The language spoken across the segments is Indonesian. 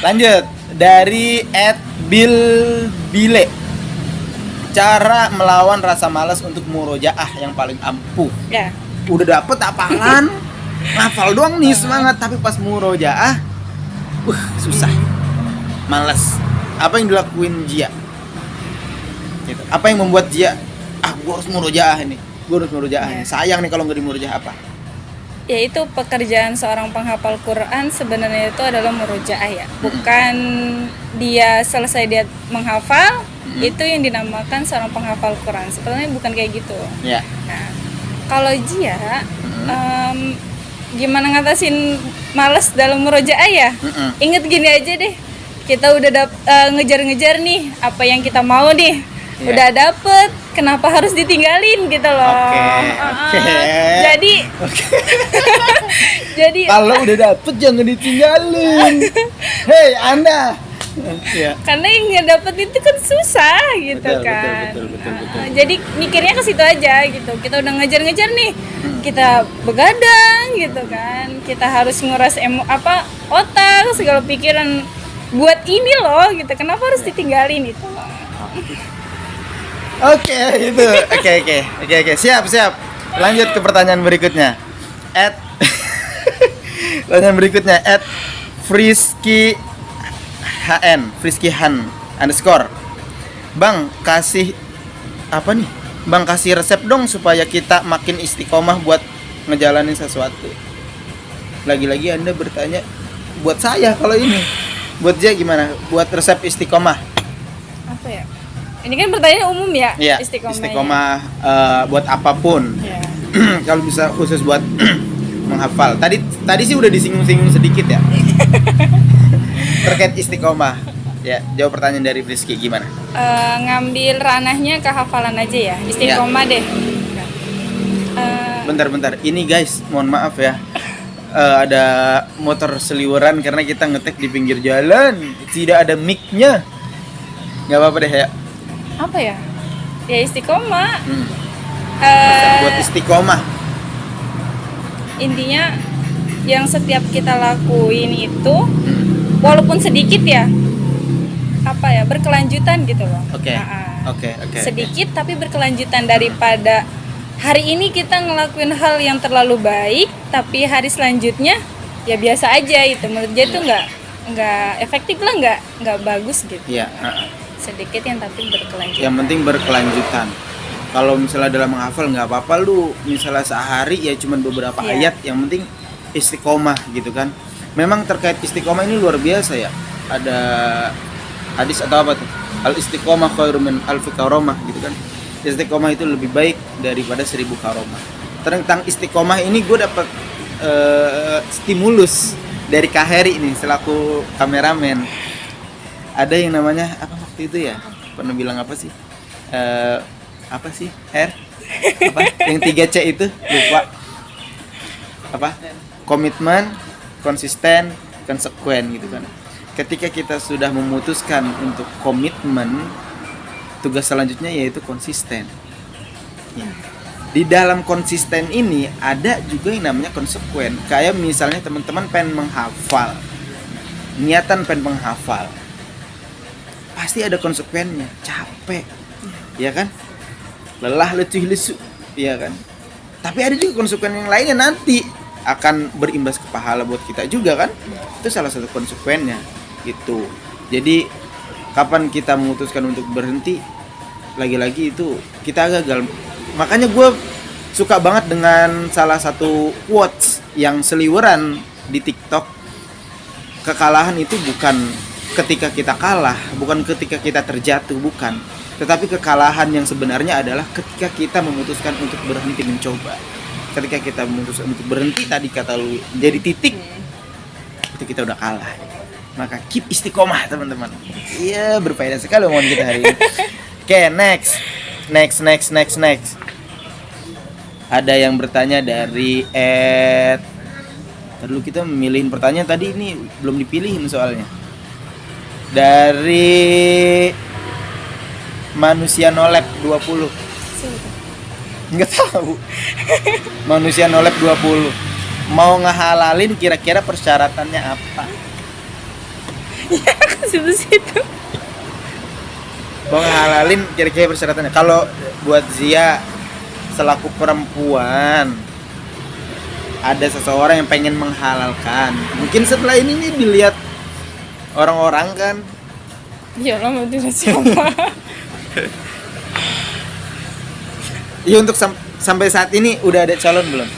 Lanjut dari @bilbile. Cara melawan rasa malas untuk murojaah yang paling ampuh. Ya. Udah dapet apaan? Ngafal doang nih semangat, tapi pas murojaah susah. Malas. Apa yang dilakuin Jia? Gitu. Apa yang membuat Jia gua harus murojaah ini. Sayang nih kalau nggak di murojaah apa? Yaitu pekerjaan seorang penghafal Quran sebenarnya itu adalah murojaah ya, bukan dia selesai dia menghafal itu yang dinamakan seorang penghafal Quran. Sebenarnya bukan kayak gitu. Ya. Nah, kalau Jia gimana ngatasin malas dalam murojaah ya? Ingat gini aja deh, kita udah ngejar-ngejar nih apa yang kita mau nih. Yeah. Udah dapet, kenapa harus ditinggalin gitu loh. Oke. Jadi kalau udah dapet jangan ditinggalin. Hei Anda. Ya. Karena yang ngedapet itu kan susah gitu kan. Betul. Jadi mikirnya ke situ aja gitu. Kita udah ngejar-ngejar nih, kita begadang gitu kan. Kita harus nguras otak segala pikiran buat ini loh gitu. Kenapa harus ditinggalin itu? Oke. Siap. Lanjut ke pertanyaan berikutnya. Pertanyaan berikutnya @frisky han _ Bang kasih apa nih? Bang kasih resep dong supaya kita makin istiqomah buat ngejalanin sesuatu. Lagi-lagi Anda bertanya buat saya kalau ini. Buat dia gimana? Buat resep istiqomah. Apa ya? Ini kan pertanyaan umum ya, Iya, istiqomah. Buat apapun. Ya. Kalau bisa khusus buat menghafal. Tadi sih udah disinggung-singgung sedikit ya. Terkait istiqomah. Ya, jawab pertanyaan dari Rizky gimana? Ngambil ranahnya kehafalan aja ya, istiqomah deh. Bentar. Ini guys, mohon maaf ya. Ada motor seliweran karena kita ngetek di pinggir jalan. Tidak ada mic-nya. Gak apa-apa deh ya. Apa ya? Ya istiqomah. Buat istiqomah. Intinya yang setiap kita lakuin itu walaupun sedikit ya, berkelanjutan gitu loh. Oke. Sedikit tapi berkelanjutan, daripada hari ini kita ngelakuin hal yang terlalu baik tapi hari selanjutnya ya biasa aja itu. Menurut dia itu nggak efektif lah, nggak bagus gitu. Iya. Sedikit yang tapi berkelanjutan. Yang penting berkelanjutan. Kalau misalnya dalam menghafal nggak apa-apa lu misalnya sehari ya cuman beberapa ayat, yang penting istiqomah gitu kan. Memang terkait istiqomah ini luar biasa ya. Ada hadis atau apa tuh? Al istiqomah khairum min alfi karomah gitu kan. Istiqomah itu lebih baik daripada 1000 karomah. Tentang istiqomah ini gue dapat stimulus dari Kak Heri nih selaku kameramen. Ada yang namanya apa waktu itu ya? Pernah bilang apa sih? Apa sih? Apa? Yang 3C itu lupa. Apa? Komitmen, konsisten, konsekuen gitu kan. Ketika kita sudah memutuskan untuk komitmen, tugas selanjutnya yaitu konsisten. Ya. Di dalam konsisten ini ada juga yang namanya konsekuen. Kayak misalnya teman-teman pengen menghafal, niatan pengen menghafal, pasti ada konsekuennya. Capek, ya kan? Lelah, letih, lesu, ya kan? Tapi ada juga konsekuensi yang lainnya nanti akan berimbas ke pahala buat kita juga kan? Itu salah satu konsekuennya gitu. Jadi kapan kita memutuskan untuk berhenti, lagi-lagi itu kita gagal. Makanya gue suka banget dengan salah satu quotes yang seliweran di TikTok. Kekalahan itu bukan ketika kita kalah, bukan ketika kita terjatuh, bukan. Tetapi kekalahan yang sebenarnya adalah ketika kita memutuskan untuk berhenti mencoba. Ketika kita memutuskan untuk berhenti, tadi kata lu jadi titik, itu kita udah kalah. Maka keep istiqomah teman-teman. Iya, berfaedah sekali omongan kita hari ini. Oke, next. Ada yang bertanya dari dulu kita memilihin pertanyaan tadi, ini belum dipilihin soalnya. Dari Manusia Nolep 20. Enggak tahu. Manusia Nolep 20. Mau ngehalalin kira-kira persyaratannya apa? Ya ke situ-situ. Mau ngehalalin kira-kira persyaratannya. Kalau buat Zia selaku perempuan, ada seseorang yang pengen menghalalkan. Mungkin setelah ini nih dilihat orang-orang kan. Ya Allah, mau tidak siapa. Iya, untuk sampai saat ini udah ada calon belum?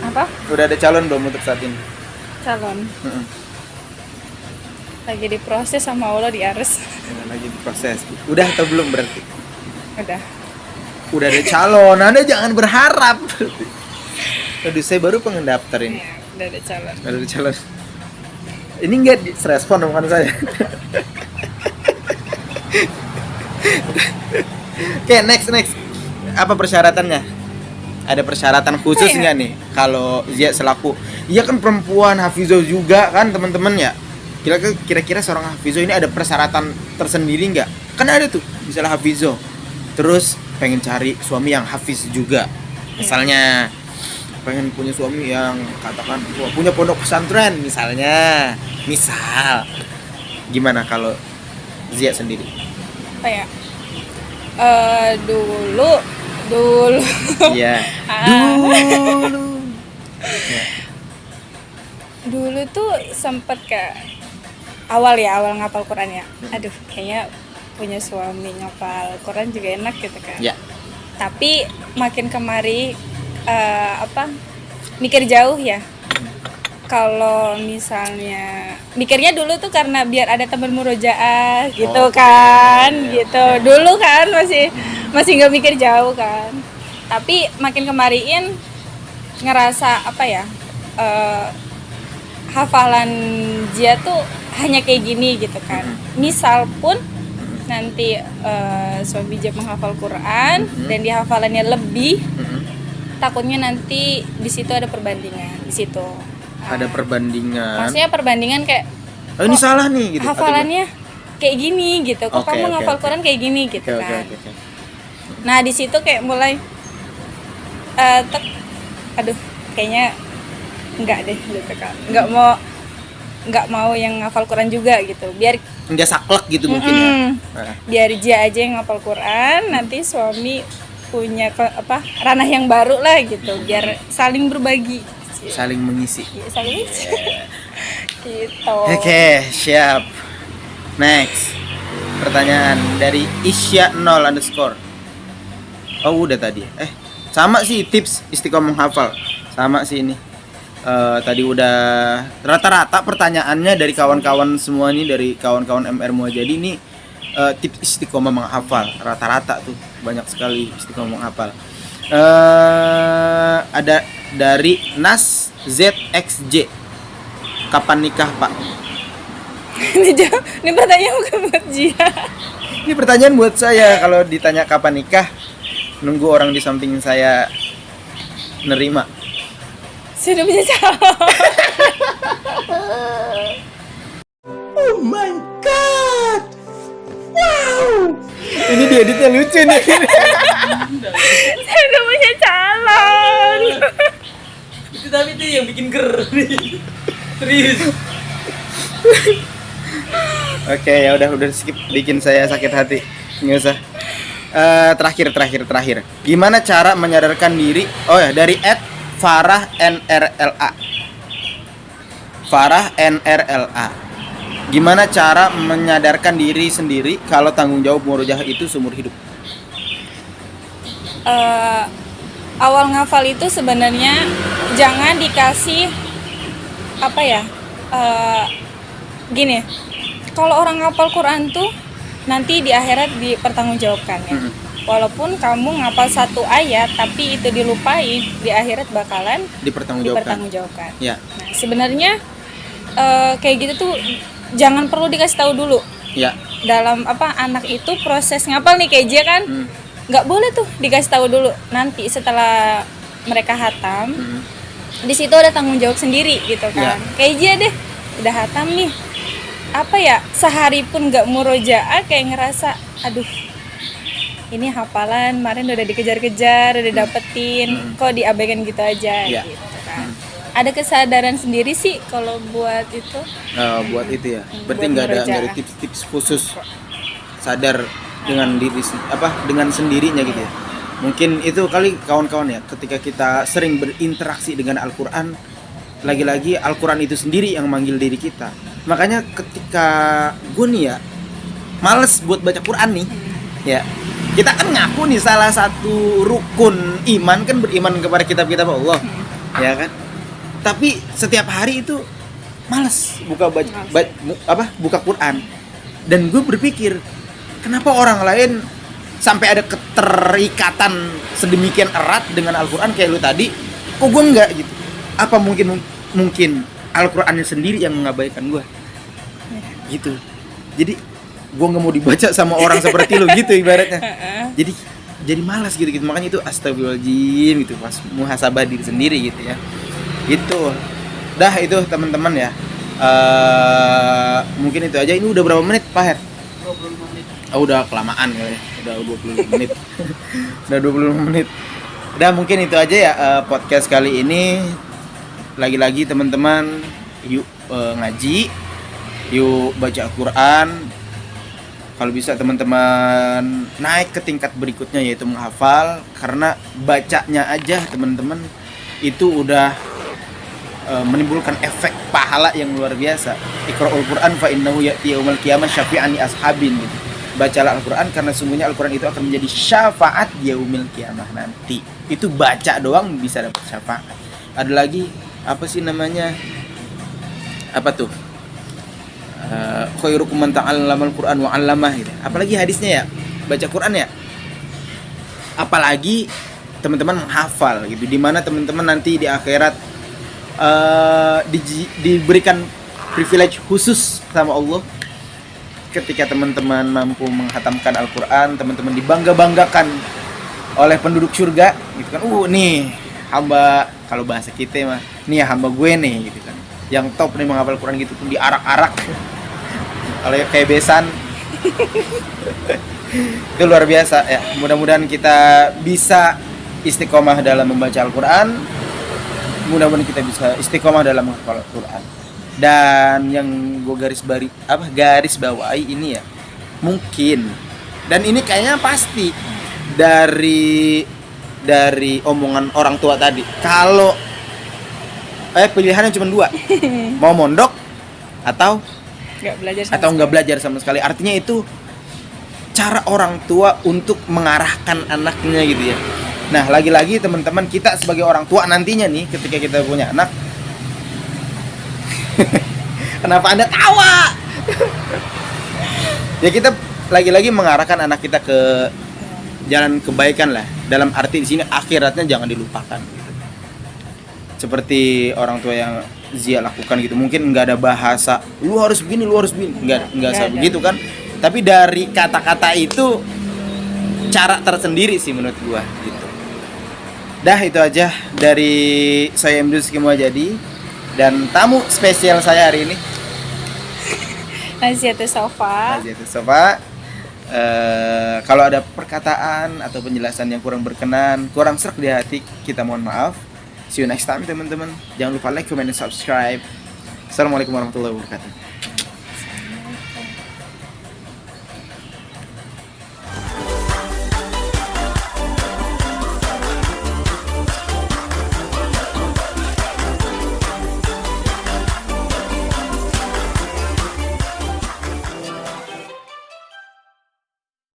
Apa? Udah ada calon belum untuk saat ini? Calon. Heeh. Lagi diproses sama Allah di Ares. Lagi diproses. Udah atau belum berarti? Udah. Udah ada calon. Anda jangan berharap. Aduh, saya baru pendaftar ini. Ya, udah ada calon. Udah ada calon. Ini enggak direspon omongan saya. Oke, next. Apa persyaratannya? Ada persyaratan khusus nggak nih? Kalau Zia selaku, iya kan perempuan hafizah juga kan teman-teman ya. Kira-kira seorang hafizah ini ada persyaratan tersendiri nggak? Kan ada tuh, misalnya hafizah, terus pengen cari suami yang hafiz juga. Misalnya pengen punya suami yang katakan punya pondok pesantren misalnya. Misal, gimana kalau Zia sendiri? Apa ya? Dulu Iya. dulu tuh sempet awal ngapal Quran ya. Aduh, kayaknya punya suami ngapal Quran juga enak gitu kan. Ya. Tapi makin kemari mikir jauh ya. Kalau misalnya mikirnya dulu tuh karena biar ada teman murojaah gitu kan, gitu. Dulu kan masih nggak mikir jauh kan. Tapi makin kemariin ngerasa hafalan Zia tuh hanya kayak gini gitu kan. Misal pun nanti suami Zia menghafal Quran dan dia hafalannya lebih, takutnya nanti di situ ada perbandingan di situ. Ada perbandingan. Maksudnya perbandingan kayak ini salah nih gitu. Hafalannya kayak gini gitu. Kok kamu ngafal Quran kayak gini gitu kan. Okay. Nah, di situ kayak mulai aduh, kayaknya enggak deh gitu kan. Enggak mau yang ngafal Quran juga gitu. Biar enggak saklek gitu mungkin ya. Biar Zia aja yang ngafal Quran, nanti suami punya ranah yang baru lah gitu. Biar saling berbagi. Saling mengisi. Saling mengisi. Gitu. Oke, siap. Next. Pertanyaan dari Isya 0_. Oh, udah tadi. Sama sih tips istiqomah menghafal. Sama sih ini. Tadi udah rata-rata pertanyaannya dari kawan-kawan semua nih, dari kawan-kawan MR Muajadi ini tips istiqomah menghafal. Rata-rata tuh banyak sekali istiqomah menghafal. Ada dari Nas ZXJ. Kapan nikah, Pak? Ini pertanyaan bukan buat Zia. Ini pertanyaan buat saya. Kalau ditanya kapan nikah, nunggu orang di samping saya nerima. Sudah punya calon. Oh my god. Wow. Ini dieditnya lucu nih. Saya udah punya calon. Itu tapi itu yang bikin ger nih. Serius. Oke, ya udah skip, bikin saya sakit hati. Nggak usah. Terakhir. Gimana cara menyadarkan diri? Oh ya, dari @Farah NRLA. Farah NRLA. Gimana cara menyadarkan diri sendiri kalau tanggung jawab murojaah itu seumur hidup? Awal ngafal itu sebenarnya jangan dikasih gini. Kalau orang ngapal Quran tuh nanti di akhirat dipertanggungjawabkan ya. Walaupun kamu ngapal satu ayat tapi itu dilupain, di akhirat bakalan dipertanggungjawabkan. Ya. Nah, sebenarnya kayak gitu tuh jangan perlu dikasih tahu dulu. Ya. Dalam anak itu proses ngapal nih kayak Zia kan, nggak boleh tuh dikasih tahu dulu. Nanti setelah mereka hatam, di situ ada tanggung jawab sendiri gitu kan. Kayak Zia deh, udah hatam nih. Sehari pun nggak murojaah kayak ngerasa, aduh, ini hafalan kemarin udah dikejar-kejar, udah dapetin, kok diabaikan gitu aja gitu kan. ada kesadaran sendiri sih kalau buat itu. Buat itu ya. Berarti Buat nggak ada merojaah. tips-tips khusus sadar dengan diri dengan sendirinya gitu ya. Mungkin itu kali kawan-kawan ya, ketika kita sering berinteraksi dengan Al-Qur'an, lagi-lagi Al-Qur'an itu sendiri yang manggil diri kita. Makanya ketika gue nih ya males buat baca Quran nih, ya kita kan ngaku nih salah satu rukun iman kan beriman kepada kitab-kitab Allah, ya kan? Tapi setiap hari itu males buka Quran. Dan gue berpikir, kenapa orang lain sampai ada keterikatan sedemikian erat dengan Al-Quran kayak lu tadi, kok gue enggak gitu? Apa mungkin Al-Qurannya sendiri yang mengabaikan gue? Gitu. Jadi gue nggak mau dibaca sama orang seperti lu gitu ibaratnya. Jadi malas gitu. Makanya itu astagfirullahaladzim gitu, pas muhasabah diri sendiri gitu ya. Gitu. Dah itu teman-teman ya. Mungkin itu aja. Ini udah berapa menit Pak Her? 25 menit. Oh, udah kelamaan kali ya. Udah 25 menit. Udah 25 menit. Udah mungkin itu aja ya podcast kali ini. Lagi-lagi teman-teman yuk ngaji, yuk baca Al-Quran. Kalau bisa teman-teman naik ke tingkat berikutnya yaitu menghafal, karena bacanya aja teman-teman itu udah menimbulkan efek pahala yang luar biasa. Iqra'ul Qur'an fa innahu ya'ti yaumil qiyamah syafi'an li ashabin gitu. Bacalah Al-Qur'an karena sungguhnya Al-Qur'an itu akan menjadi syafaat di yaumil qiyamah nanti. Itu baca doang bisa dapat syafaat. Ada lagi apa sih namanya? Apa tuh? Khairukum man ta'allamal Qur'an wa 'allamah gitu. Apalagi hadisnya ya, baca Qur'an ya. Apalagi teman-teman menghafal gitu. Di mana teman-teman nanti di akhirat diberikan privilege khusus sama Allah ketika teman-teman mampu menghatamkan Al-Quran, teman-teman dibangga-banggakan oleh penduduk surga gitu kan. Nih hamba, kalau bahasa kita mah nih ya hamba gue nih gitu kan, yang top nih menghafal Quran gitu pun diarak-arak kalau kayak besan. Itu luar biasa ya. Mudah-mudahan kita bisa istiqomah dalam membaca Al-Quran, mudah-mudahan kita bisa istiqomah dalam menghafal Al-Quran. Dan yang gue garis bawahi ini ya, mungkin, dan ini kayaknya pasti dari omongan orang tua tadi, kalau pilihannya cuma dua, mau mondok atau nggak belajar sama sekali. Artinya itu cara orang tua untuk mengarahkan anaknya gitu ya. Nah, lagi-lagi teman-teman, kita sebagai orang tua nantinya nih, ketika kita punya anak, kenapa Anda tawa? Ya kita lagi-lagi mengarahkan anak kita ke jalan kebaikan lah. Dalam arti di sini akhiratnya jangan dilupakan gitu. Seperti orang tua yang Zia lakukan gitu. Mungkin nggak ada bahasa lu harus begini, nggak begitu kan. Tapi dari kata-kata itu cara tersendiri sih menurut gua gitu. Dah itu aja dari saya Imdus Muhammadi dan tamu spesial saya hari ini Naziatul Sofa. Kalau ada perkataan atau penjelasan yang kurang berkenan, kurang serak di hati, kita mohon maaf. See you next time teman-teman. Jangan lupa like, comment, dan subscribe. Assalamualaikum warahmatullahi wabarakatuh.